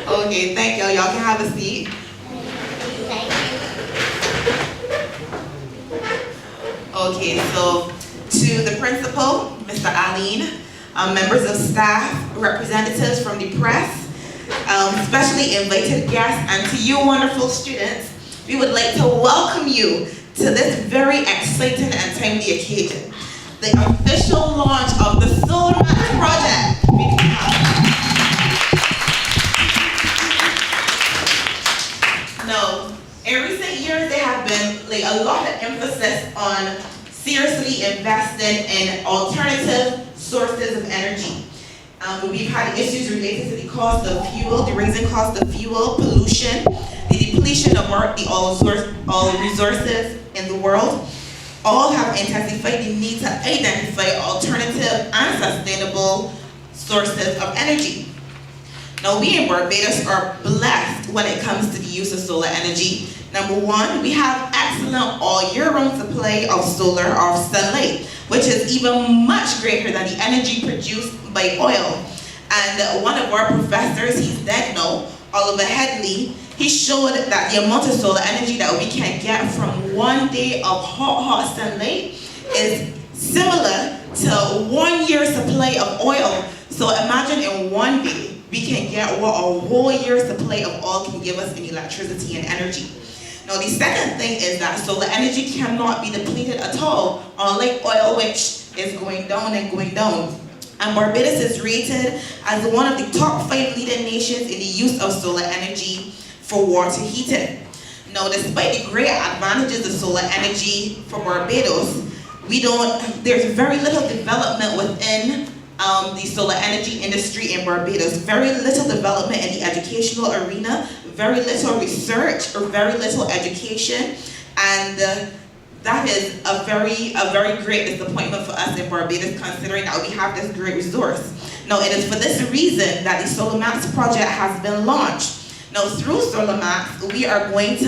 Okay, thank y'all. Y'all can have a seat. Okay, so to the principal, Mr. Aline, members of staff, representatives from the press, specially invited guests, and to you wonderful students, we would like to welcome you to this very exciting and timely occasion, the official launch of the Solar Max project. Now, in recent years, there have been like a lot of emphasis on seriously investing in alternative sources of energy. We've had issues related to the cost of fuel, the rising cost of fuel, pollution, the depletion of all resources in the world. All have intensified the need to identify alternative and sustainable sources of energy. Now, we in Barbados are blessed when it comes to the use of solar energy. Number one, we have excellent all-year-round supply of solar or sunlight, which is even much greater than the energy produced by oil. And one of our professors, he's dead now, Oliver Headley, he showed that the amount of solar energy that we can get from 1 day of hot sunlight is similar to 1 year supply of oil. So imagine in 1 day, we can get what a whole year's supply of oil can give us in electricity and energy. Now, the second thing is that solar energy cannot be depleted at all, unlike oil, which is going down and going down. And Barbados is rated as one of the top 5 leading nations in the use of solar energy for water heating. Now, despite the great advantages of solar energy for Barbados, there's very little development within the solar energy industry in Barbados. Very little development in the educational arena, very little research or very little education, and that is a very great disappointment for us in Barbados, considering that we have this great resource. Now, it is for this reason that the Solar Max project has been launched. Now, through Solar Max, we are aiming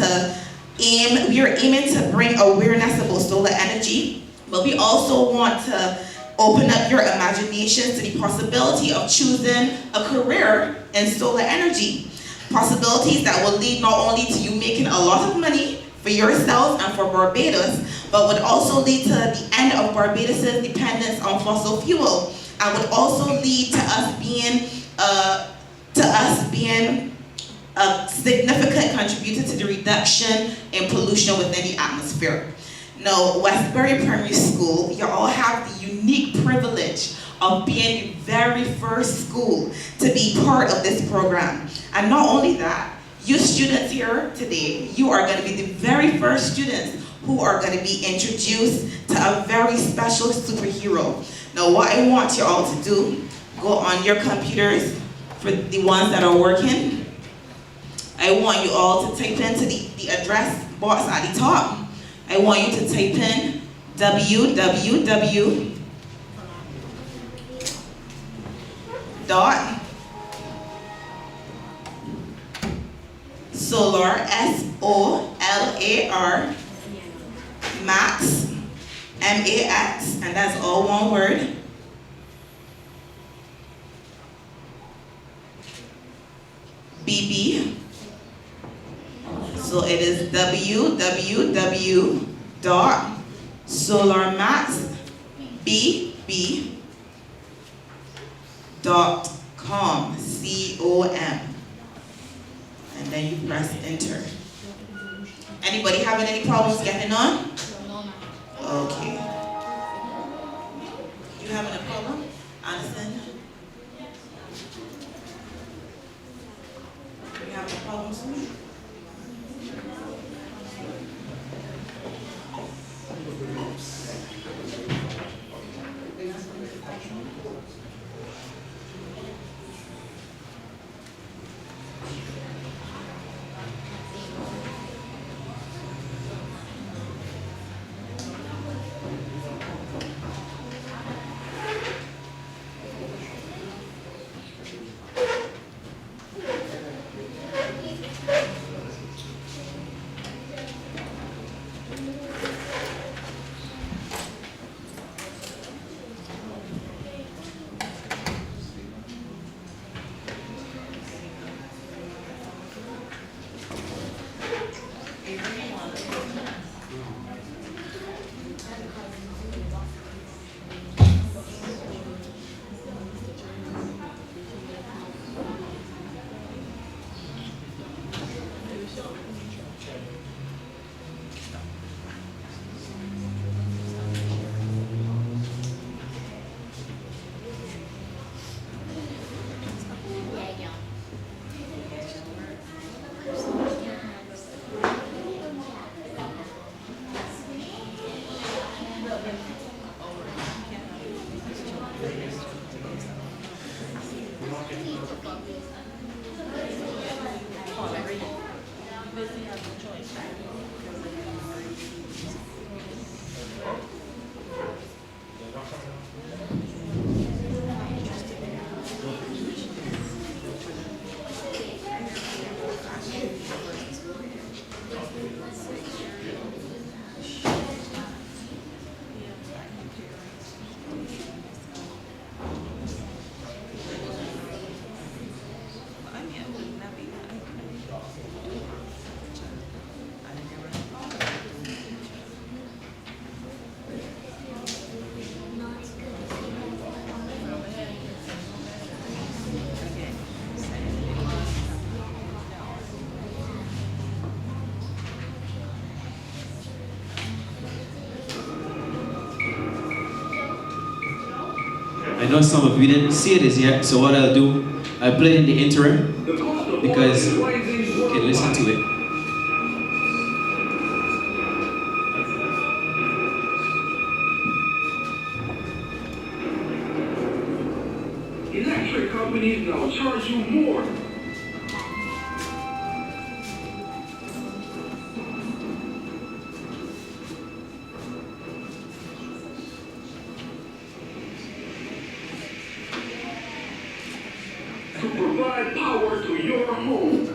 to bring awareness about solar energy, but we also want to open up your imaginations to the possibility of choosing a career in solar energy. Possibilities that will lead not only to you making a lot of money for yourself and for Barbados, but would also lead to the end of Barbados' dependence on fossil fuel, and would also lead to us being a significant contributor to the reduction in pollution within the atmosphere. Now, Westbury Primary School, you all have the unique privilege of being the very first school to be part of this program. And not only that, you students here today, you are going to be the very first students who are going to be introduced to a very special superhero. Now, what I want you all to do, go on your computers for the ones that are working. I want you all to type into the address box at the top. I want you to type in www. Solar, SOLAR, Max, MAX, and that's all one word. BB. So it is www.solarmaxbb.com, COM. And then you press enter. Anybody having any problems getting on? Okay. You having a problem, Anderson? You having a problem, Sue? I know some of you didn't see this yet, so what I'll do, I'll play it in the interim because you can listen to it. Electric companies now charge you more. To provide power to your home.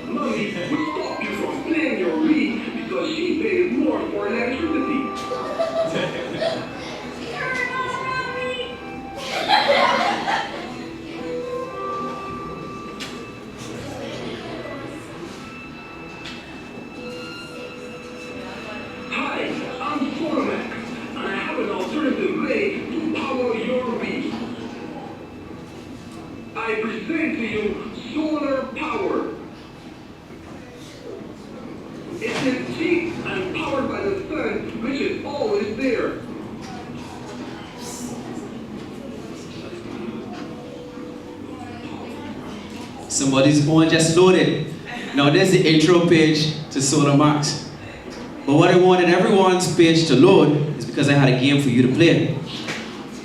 Mommy will stop you from playing your Wii because she pays more for electricity. Hi, I'm Formac, and I have an alternative way to power your Wii. I present to you solar power. It is cheap and powered by the sun, which is always there. Somebody's phone just loaded. Now there's the intro page to Solar Max. But what I wanted everyone's page to load is because I had a game for you to play.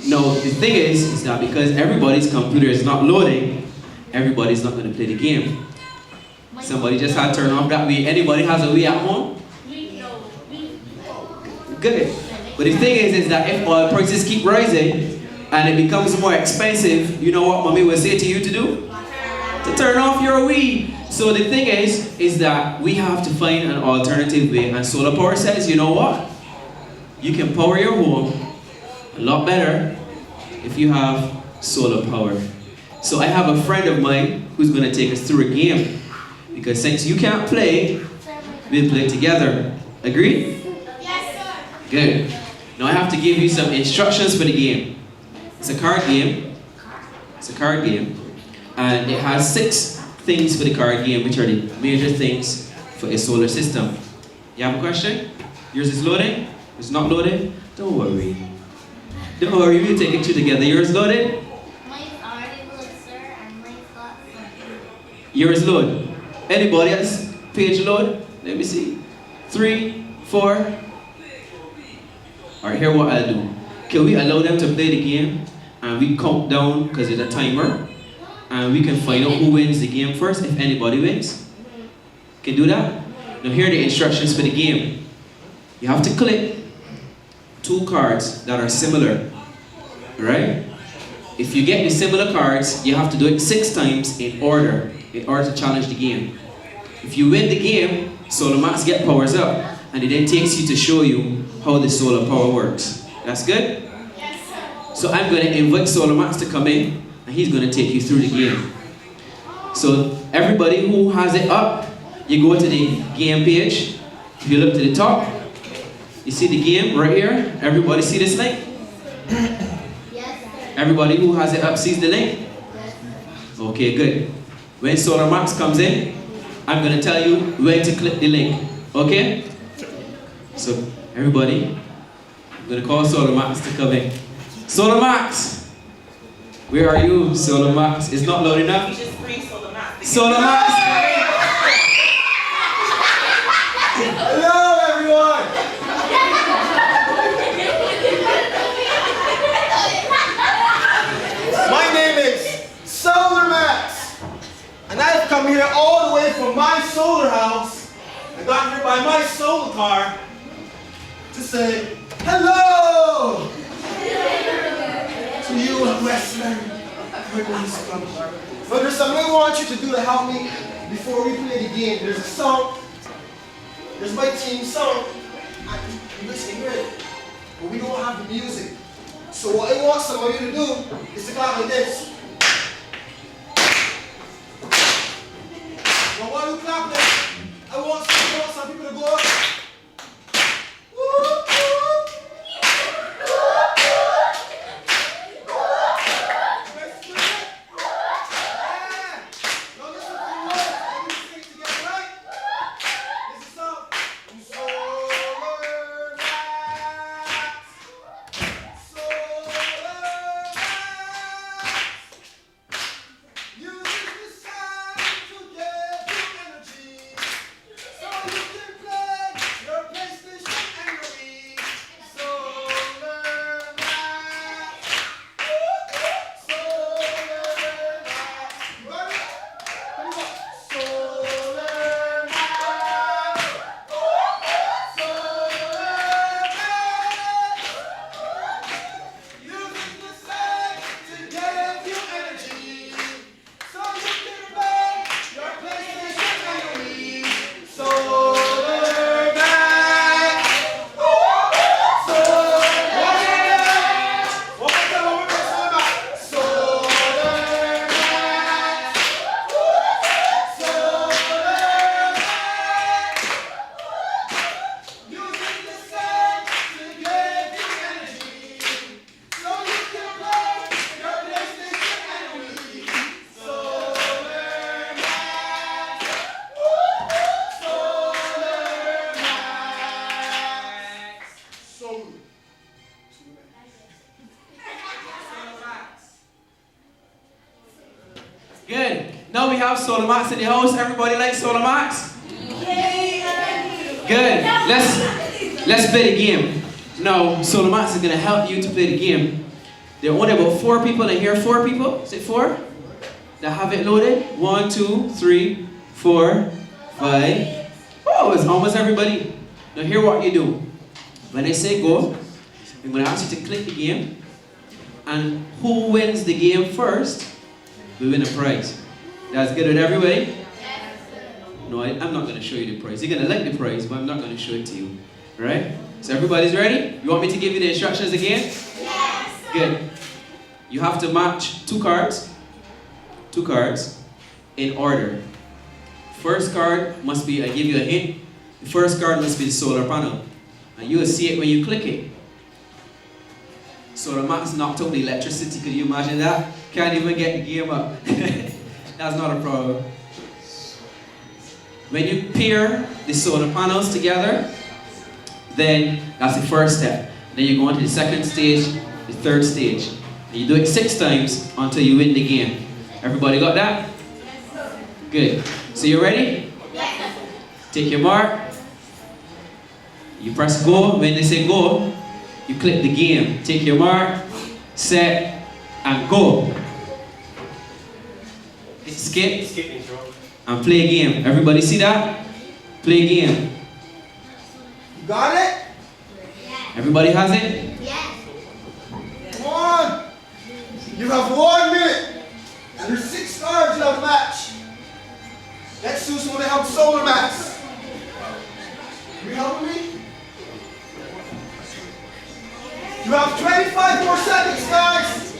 Now the thing is that because everybody's computer is not loading, everybody's not going to play the game. Somebody just had to turn off that Wii. Anybody has a Wii at home? Good. But the thing is that if oil prices keep rising and it becomes more expensive, you know what mommy will say to you to do? To turn off your Wii. So the thing is that we have to find an alternative way, and solar power says, you know what? You can power your home a lot better if you have solar power. So I have a friend of mine who's going to take us through a game. Because since you can't play, we'll play together. Agree? Yes, sir. Good. Now I have to give you some instructions for the game. It's a card game. It's a card game. And it has 6 things for the card game, which are the major things for a solar system. You have a question? Yours is loading? It's not loaded? Don't worry. Don't worry, we'll take it through together. Yours loaded? Mine's already loaded, sir, and mine's got something. Yours load. Anybody else page load? Let me see. 3, 4. Alright, here what I'll do. Can we allow them to play the game? And we count down because it's a timer. And we can find out who wins the game first, if anybody wins. Can do that? Now here are the instructions for the game. You have to click 2 cards that are similar. Right? If you get the similar cards, you have to do it 6 times in order to challenge the game. If you win the game, Solar Max get powers up, and it then takes you to show you how the solar power works. That's good? Yes, sir. So I'm going to invite Solar Max to come in, and he's going to take you through the game. So everybody who has it up, you go to the game page. If you look to the top, you see the game right here. Everybody see this link? Yes, sir. Everybody who has it up sees the link? Yes, sir. Okay, good. When Solar Max comes in, I'm going to tell you where to click the link. Okay? So, everybody, I'm going to call Solar Max to come in. Solar Max! Where are you, Solar Max? It's not loading up? We just scream Solar Max. Solar Max! Hello, everyone! My name is Solar Max, and I have come here all the way from my solar house. I got here by my solar car to say hello to you, Westland. But there's something I want you to do to help me before we play the game. There's a song. There's my team song. You listen to it, but we don't have the music. So what I want some of you to do is to clap like this. But while you clap this, I want some people to go up. Whoop, whoop. Let's do it. Yeah. Now listen to the words. Let me sing it together, right? This is song. have Solar Max in the house? Everybody like Solar Max? Good. Let's play the game. Now, Solar Max is gonna help you to play the game. There are only about 4 people in here. 4 people? Is it 4? That have it loaded? 1, 2, 3, 4, 5. Oh, it's almost everybody. Now here what you do. When I say go, I'm gonna ask you to click the game. And who wins the game first will win a prize. That's good with everybody? No, I'm not going to show you the prize. You're going to like the prize, but I'm not going to show it to you. Alright? So everybody's ready? You want me to give you the instructions again? Yes! Good. You have to match 2 cards. 2 cards in order. First card must be, I give you a hint. The first card must be the solar panel. And you will see it when you click it. Solar Max knocked out the electricity. Could you imagine that? Can't even get the game up. That's not a problem. When you pair the solar panels together, then that's the first step. Then you go on to the second stage, the third stage. And you do it 6 times until you win the game. Everybody got that? Good. So you ready? Yes. Take your mark. You press go. When they say go, you click the game. Take your mark, set, and go. Skip and play a game. Everybody see that? Play a game. You got it? Everybody has it? Yes. Come on. You have 1 minute. And there's 6 cards you have to match. Let's choose one to help Solar Max. You helping me? You have 25 more seconds, guys.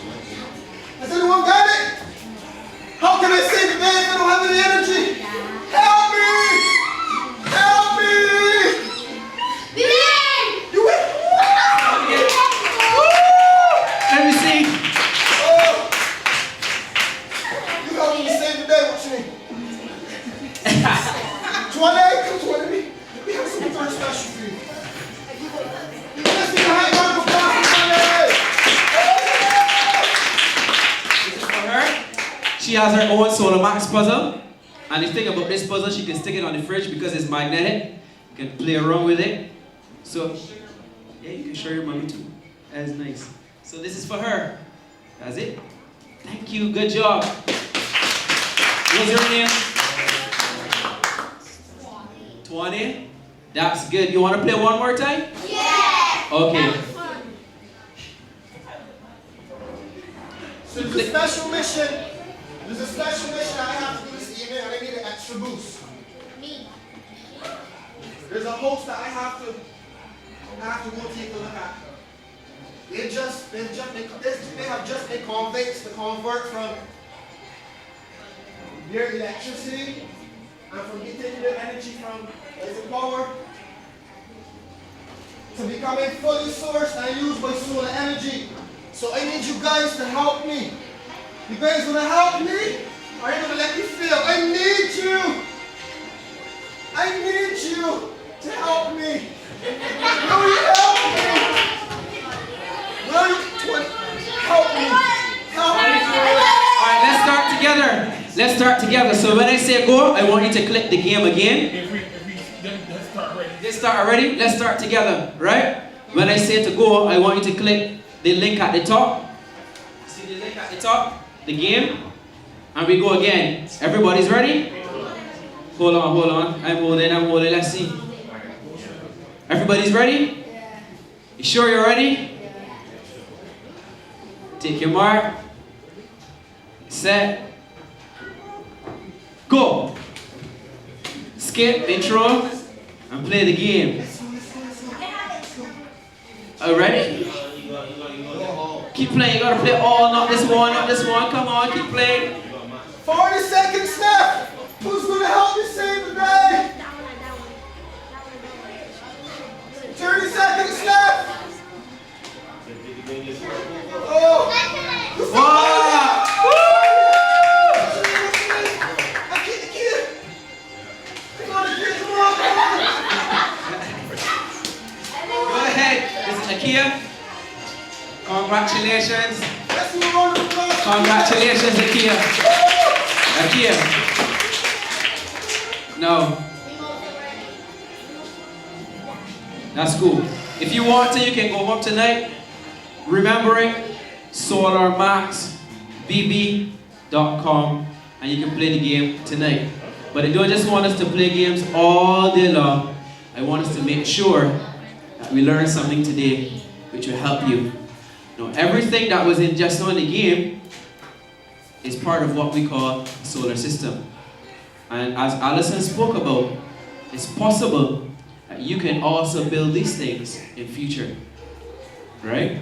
Has anyone got it? How can I save the day if I don't have any energy? Help me! Help me! We win! You win! Let me see. Oh! You helped me save the day. What you mean? 20, come 20 me. We have something very special for you. Let's get a high round of applause for 20. This is for her. She has her own Solar Max puzzle. And the thing about this puzzle, she can stick it on the fridge because it's magnetic. You can play around with it. So, yeah, you can show your mommy too. That's nice. So this is for her. That's it. Thank you. Good job. What's your name? 20. That's good. You want to play one more time? Yeah! Okay. So there's a special mission. There's a special mission I have to do this evening, and I need an extra boost. Me. There's a host that I have to go take a look at. They have just been convinced to convert from their electricity and from taking their energy from electric power to becoming fully sourced and used by solar energy. So I need you guys to help me. You guys gonna help me? Or are you gonna let me fail? I need you! I need you to help me! Will you help me? Will you help me? Help me! Alright, let's start together. Let's start together. So when I say go, I want you to click the game again. Let's start ready. Let's start already? Let's start together, right? When I say to go, I want you to click the link at the top. See the link at the top? The game. And we go again. Everybody's ready? Hold on. I'm holding. Let's see. Everybody's ready? You sure you're ready? Take your mark. Set. Go. Skip, intro, and play the game. Ready? Keep playing. You gotta play all, not this one. Come on, keep playing. 40 seconds left! Who's gonna help me save the day? 30 seconds left! Oh! Wow! Go ahead. This is Akia. Congratulations. Let's move on to the Congratulations, Akia. Akia. No, that's cool. If you want to, you can go home tonight remembering solarmaxbb.com and you can play the game tonight. But I don't just want us to play games all day long. I want us to make sure that we learn something today which will help you. Now, everything that was in just now in the game is part of what we call a solar system. And as Alison spoke about, it's possible that you can also build these things in future. Right?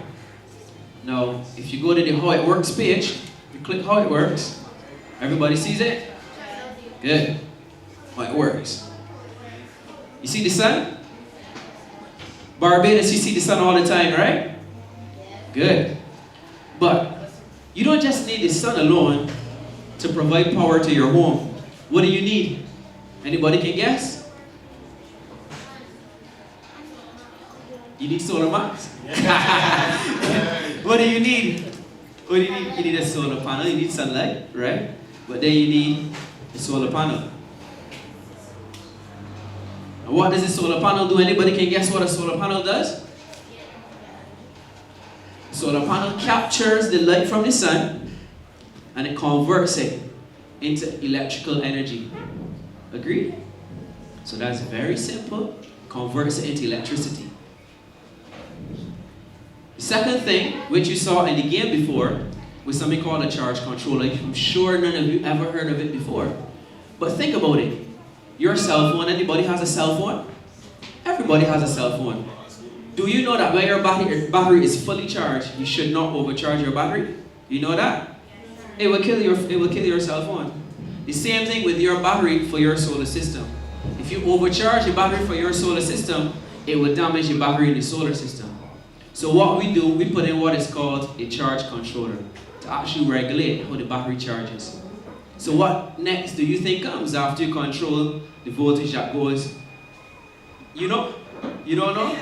Now, if you go to the How It Works page, you click How It Works, everybody sees it? Good. How it works. You see the sun? Barbados, you see the sun all the time, right? Good. But you don't just need the sun alone to provide power to your home. What do you need? Anybody can guess? You need solar max? What do you need? What do you need? You need a solar panel, you need sunlight, right? But then you need a solar panel. And what does a solar panel do? Anybody can guess what a solar panel does? A solar panel captures the light from the sun and it converts it into electrical energy. Agreed? So that's very simple. Converts it into electricity. The second thing, which you saw in the game before, was something called a charge controller. I'm sure none of you ever heard of it before. But think about it. Your cell phone, anybody has a cell phone? Everybody has a cell phone. Do you know that when your battery is fully charged, you should not overcharge your battery? You know that? It will kill your cell phone. The same thing with your battery for your solar system. If you overcharge your battery for your solar system, it will damage your battery in the solar system. So what we do, we put in what is called a charge controller to actually regulate how the battery charges. So what next do you think comes after you control the voltage that goes? You know? You don't know?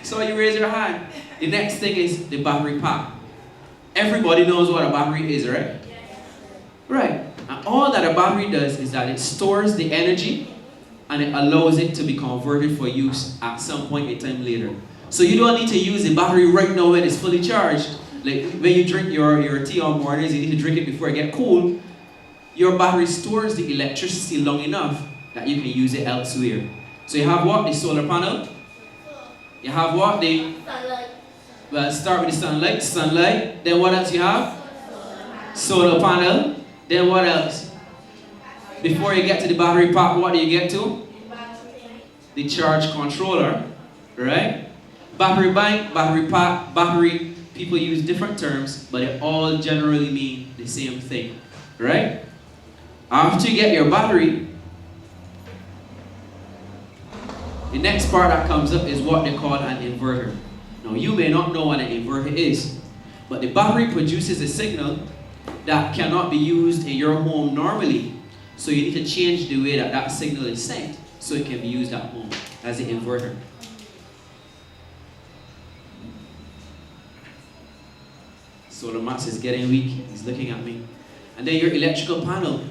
So you raise your hand. The next thing is the battery pack. Everybody knows what a battery is, right? Right. And all that a battery does is that it stores the energy and it allows it to be converted for use at some point in time later. So you don't need to use the battery right now when it's fully charged. Like when you drink your tea on mornings, you need to drink it before it gets cool. Your battery stores the electricity long enough that you can use it elsewhere. So you have what? The solar panel. You have what? Well, start with the sunlight. Then what else you have? Solar panel. Then what else? Before you get to the battery pack, what do you get to? The charge controller, right? Battery bank, battery pack, battery, people use different terms, but they all generally mean the same thing, right? After you get your battery, the next part that comes up is what they call an inverter. Now, you may not know what an inverter is, but the battery produces a signal that cannot be used in your home normally. So you need to change the way that that signal is sent so it can be used at home as an inverter. Solar Max is getting weak. He's looking at me. And then your electrical panel.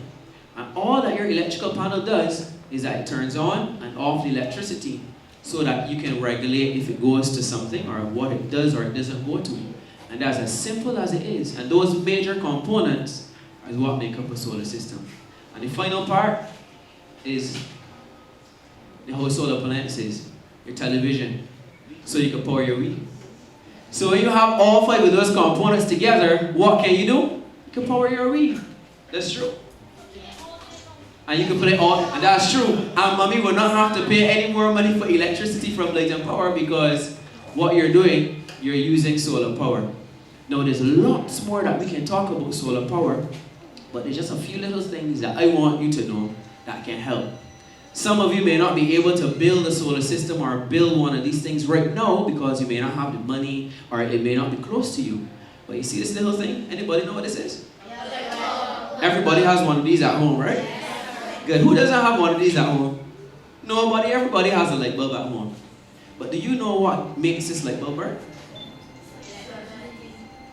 And all that your electrical panel does is that it turns on and off the electricity so that you can regulate if it goes to something or what it does or it doesn't go to. And that's as simple as it is. And those major components is what make up a solar system. And the final part is the whole solar appliances, your television, so you can power your Wii. So when you have all 5 of those components together, what can you do? You can power your Wii. That's true. And you can put it all, and that's true. And mommy will not have to pay any more money for electricity from Light and Power because what you're doing, you're using solar power. Now there's lots more that we can talk about solar power, but there's just a few little things that I want you to know that can help. Some of you may not be able to build a solar system or build one of these things right now because you may not have the money or it may not be close to you. But you see this little thing? Anybody know what this is? Everybody has one of these at home, right? Good. Who doesn't have one of these at home? Nobody. Everybody has a light bulb at home. But do you know what makes this light bulb burn?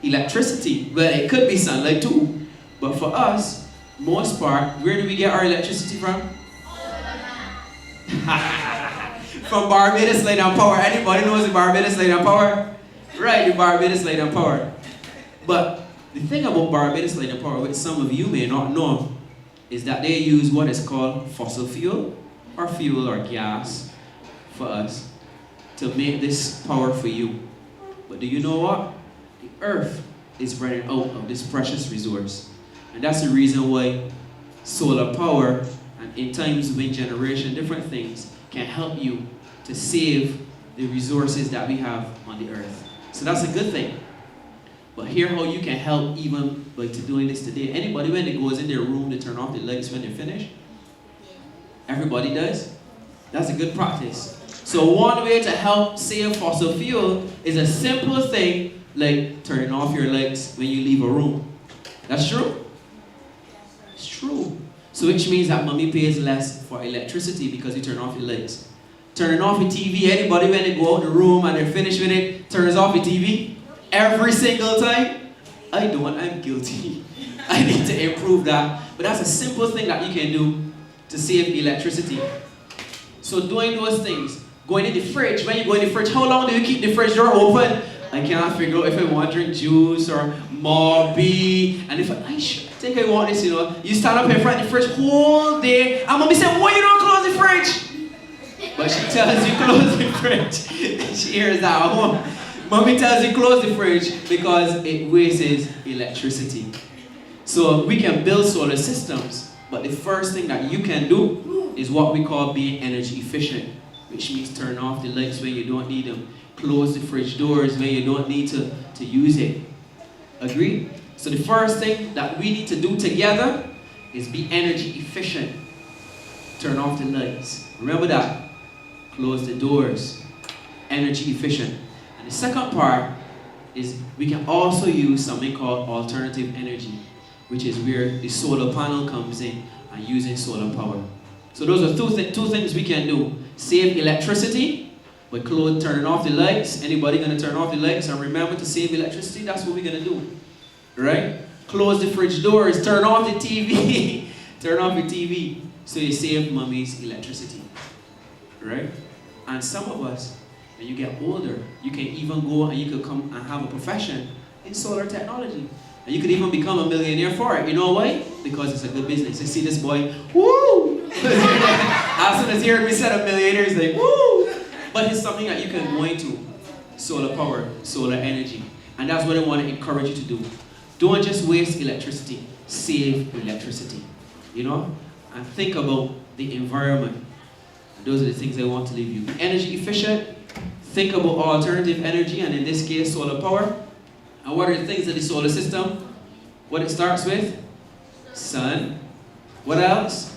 Electricity. Well, it could be sunlight too. But for us, most part, where do we get our electricity from? From Barbados Light and Power. Anybody knows the Barbados Light and Power? Right, the Barbados Light and Power. But the thing about Barbados Light and Power, which some of you may not know, is that they use what is called fossil fuel or gas for us to make this power for you. But do you know what? The earth is running out of this precious resource. And that's the reason why solar power and in times wind generation, different things can help you to save the resources that we have on the earth. So that's a good thing. But here how you can help even like to doing this today. Anybody when they goes in their room, they turn off the lights when they're finished? Everybody does? That's a good practice. So one way to help save fossil fuel is a simple thing like turning off your lights when you leave a room. That's true? It's true. So which means that mommy pays less for electricity because you turn off your lights. Turning off your TV, anybody when they go out the room and they're finished with it, turns off your TV? Every single time? I don't, I'm guilty. I need to improve that. But that's a simple thing that you can do to save electricity. So doing those things, going in the fridge, when you go in the fridge, how long do you keep the fridge door open? I can't figure out if I want to drink juice or Morby. And if I think I want this, you stand up in front of the fridge whole day, and mommy said, why you don't close the fridge? But she tells you close the fridge. She hears that at home. Mommy tells you close the fridge because it wastes electricity. So we can build solar systems, but the first thing that you can do is what we call being energy efficient, which means turn off the lights when you don't need them, close the fridge doors when you don't need to use it. Agree? So the first thing that we need to do together is be energy efficient. Turn off the lights. Remember that. Close the doors. Energy efficient. And the second part is we can also use something called alternative energy, which is where the solar panel comes in and using solar power. So those are two things we can do. Save electricity by turning off the lights. Anybody going to turn off the lights and remember to save electricity? That's what we're going to do. Right? Close the fridge doors. Turn off the TV. Turn off your TV so you save mommy's electricity. Right? And some of us, when you get older, you can even go and you could come and have a profession in solar technology. And you could even become a millionaire for it. You know why? Because it's a good business. You see this boy, woo! As soon as he heard me said a millionaire, he's like, woo! But it's something that you can go into. Solar power, solar energy. And that's what I want to encourage you to do. Don't just waste electricity. Save electricity. And think about the environment. And those are the things I want to leave you. Be energy efficient. Think about alternative energy, and in this case, solar power. And what are the things in the solar system? What it starts with? Sun. What else?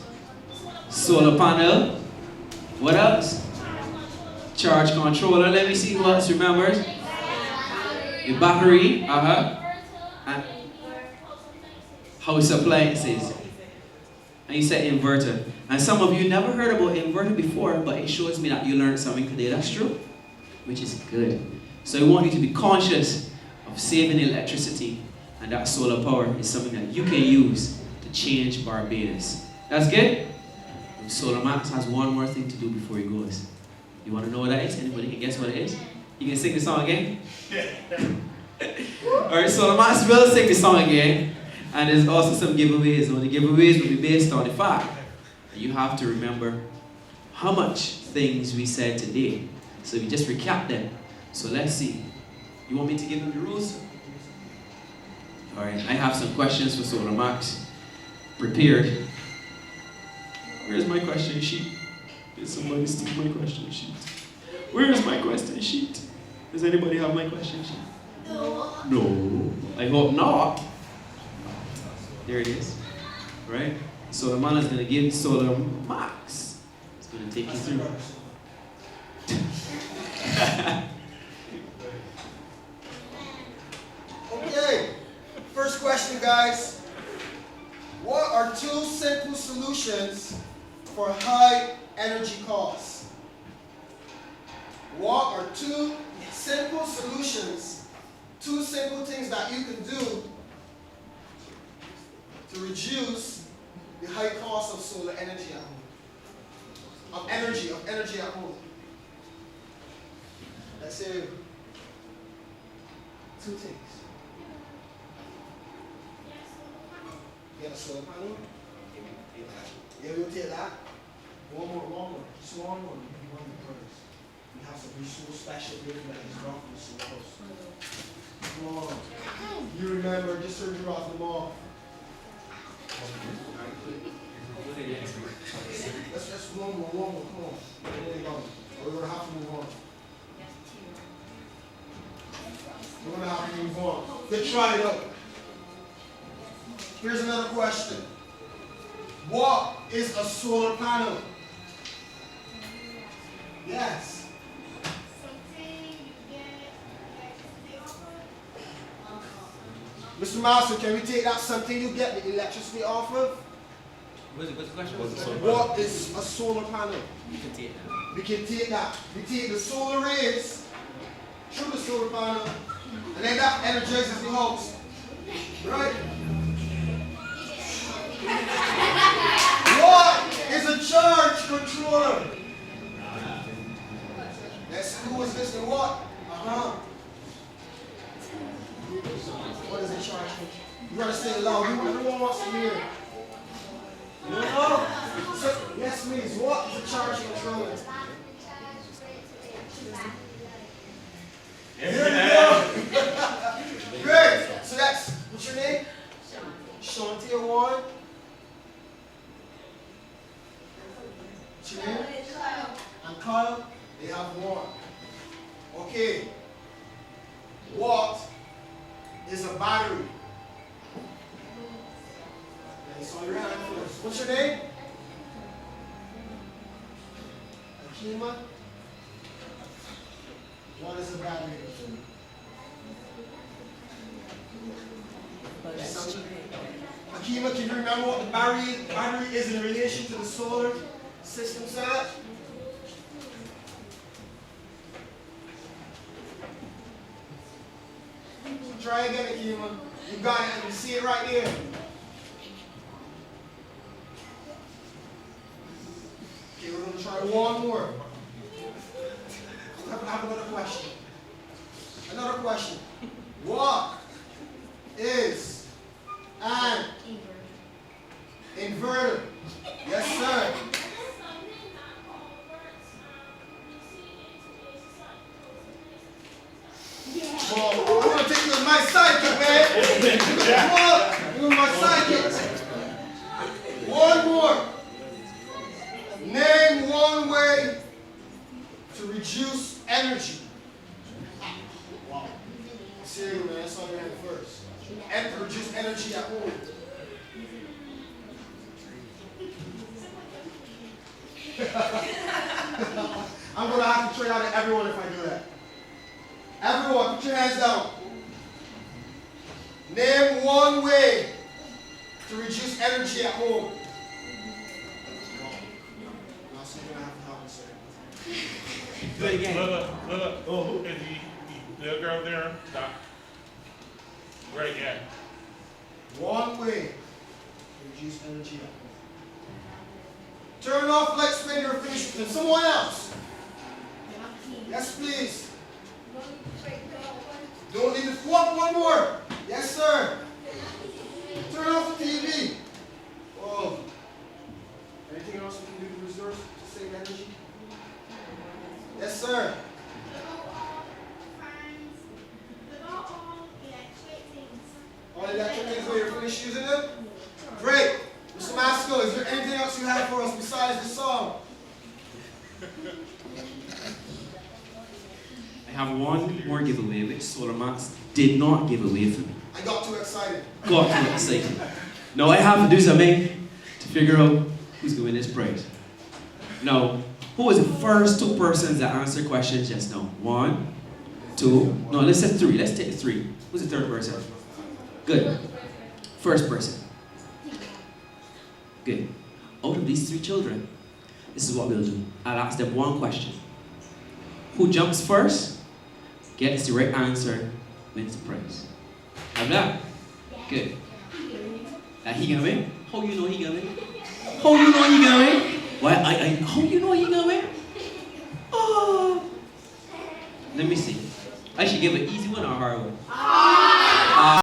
Solar panel. What else? Charge controller. Let me see who else remembers. The battery. And house appliances. And you said inverter. And some of you never heard about inverter before, but it shows me that you learned something today. That's true. Which is good. So I want you to be conscious of saving electricity, and that solar power is something that you can use to change Barbados. That's good? And Solar Max has one more thing to do before he goes. You want to know what that is? Anybody can guess what it is? You can sing the song again? Alright, Solar Max will sing the song again, and there's also some giveaways. Now the giveaways will be based on the fact that you have to remember how much things we said today. So we just recap them. So let's see. You want me to give them the rules? Alright, I have some questions for Solar Max prepared. Where's my question sheet? Did somebody steal my question sheet? Where is my question sheet? Does anybody have my question sheet? No. I hope not. There it is. Right? So the man is going to give Solar Max. It's going to take you through. Okay, first question, guys. What are two simple solutions for high energy costs? What are two simple solutions, two simple things that you can do to reduce the high cost of solar energy at home? Of energy at home. Let's say 2 things. Get a solar panel. Yeah, we'll take that. One more. Just one more. You want the first. We have something so special here that is not from so close. Come on. You remember, just turn your off the mall. Let's just one more, come on. We're gonna have to move on. We're gonna have to move on. Let's try it out. Here's another question. What is a solar panel? Yes. Mr. Master, can we take that something you get the electricity off of? What's the question? What is a solar panel? You can take that. We can take that. We take the solar rays through the solar panel, and then that energizes the house. Right? What is a charge controller? Yes, who is this and what? What is a charge controller? You gotta say it loud. Everyone wants to hear. No? So, yes, please. What is a charge controller? Here we go. Great. So that's, what's your name? Shantia Warren. What's your name? And Kyle. They have one. Okay. What is a battery? Okay, so your hand first. What's your name? Akima. What is a battery? Akima, can you remember what the battery is in relation to the solar system setup? Try again, Akima. You got it. You see it right here. Okay, we're going to try one more. I have another question. Another question. What is an inverter? Yes, sir. Well, I'm going to take you as my sidekick, man. Come on. You're my sidekick. One more. Name one way to reduce energy. Wow. Seriously, man, that's all you had first. And to reduce energy at home. I'm going to have to trade out to everyone if I do that. Everyone, put your hands down. Name one way to reduce energy at home. Now, so you're going to have to help me, sir. Do it again. Look. Oh, who is the little girl there? Stop. Right, yeah. One way to reduce energy at home. Turn off lights when you're finished with someone else. Yes, please. Don't leave it. One more. Yes, sir. Turn off the TV. Whoa. Anything else we can do to resource to save energy? Yes, sir. All electric things where you're finished using them? Great. Mr. Masco, is there anything else you have for us besides the song? I have one more giveaway which Solar Max did not give away for me. I got too excited. Got too excited. Now I have to do something to figure out who's going to win this prize. Now, who was the first 2 persons that answered questions just now? 1, 2, no, let's say 3. Let's take 3. Who's the 3rd person? Good. First person. Good. Out of these 3 children, this is what we'll do. I'll ask them one question. Who jumps first, gets the right answer, wins the prize. Have that? Good. He gonna win? How you know he gonna win? How you know he gonna win? Why, how you know he gonna win? Oh. Let me see. I should give an easy one or a hard one? Hard.